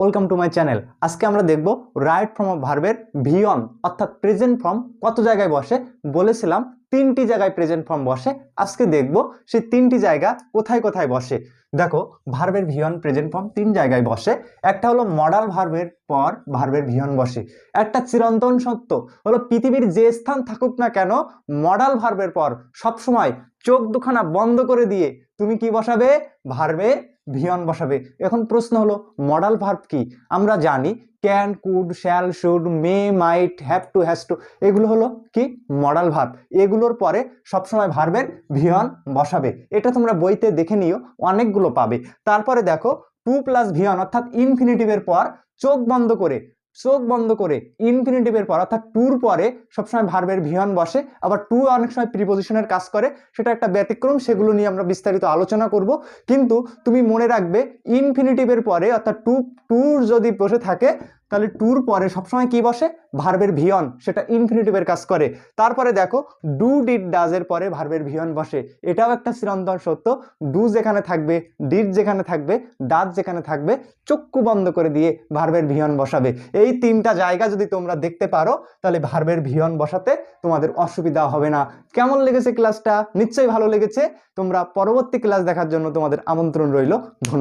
Welcome to my channel. আজকে আমরা দেখব রাইট ফর্ম অফ ভার্বের ভি অন অর্থাৎ প্রেজেন্ট ফর্ম কত জায়গায় বসে। বলেছিলাম তিনটি জায়গায় প্রেজেন্ট ফর্ম বসে। আজকে দেখব সেই তিনটি জায়গা কোথায় কোথায় বসে। দেখো, ভার্বের ভি অন প্রেজেন্ট ফর্ম তিন জায়গায় বসে। একটা হলো মডাল ভার্বের পর ভার্বের ভি অন বসে। একটা চিরন্তন সত্য হলো পৃথিবীর যে স্থান থাকুক না কেন, মডাল ভার্বের পর সবসময় চোখ দুখানা বন্ধ করে দিয়ে তুমি কি বসাবে? ভার্বের ভি অন বসাবে। এখন প্রশ্ন হলো মডাল ভার্ব কি? আমরা জানি can, could, shall, should, may, might, have to, has to, এগুলো হলো কি মডাল ভার্ব। এগুলোর পরে সবসময় ভার্বের ভি অন বসাবে। এটা তোমরা বইতে দেখে নিও, অনেকগুলো পাবে। তারপরে দেখো টু প্লাস ভি অন অর্থাৎ ইনফিনিটিভের পর চোখ বন্ধ করে ইনফিনিটিভের পর অর্থাৎ টুর পরে সবসময় ভার্বের ভি অন বসে। আবার টু অনেক সময় প্রিপোজিশনের কাজ করে, সেটা একটা ব্যতিক্রম, সেগুলো নিয়ে আমরা বিস্তারিত আলোচনা করব। কিন্তু তুমি মনে রাখবে ইনফিনিটিভের পরে অর্থাৎ টুর যদি বসে থাকে তাহলে টুর পরে সবসময় কি বসে? ভার্বের ভি অন, সেটা ইনফিনিটিভের কাজ করে। তারপরে দেখো ডু, ডিড, ডাজ এর পরে ভার্বের ভি অন বসে। এটাও একটা চিরন্তন সত্য। ডু যেখানে থাকবে, ডিড যেখানে থাকবে, ডাজ যেখানে থাকবে, চক্ষু বন্ধ করে দিয়ে ভার্বের ভি অন বসাবে। এই তিনটা জায়গা যদি তোমরা দেখতে পারো তাহলে ভার্বের ভি অন বসাতে তোমাদের অসুবিধা হবে না। কেমন লেগেছে ক্লাসটা? নিশ্চয়ই ভালো লেগেছে। তোমরা পরবর্তী ক্লাস দেখার জন্য তোমাদের আমন্ত্রণ রইল। ধন্যবাদ।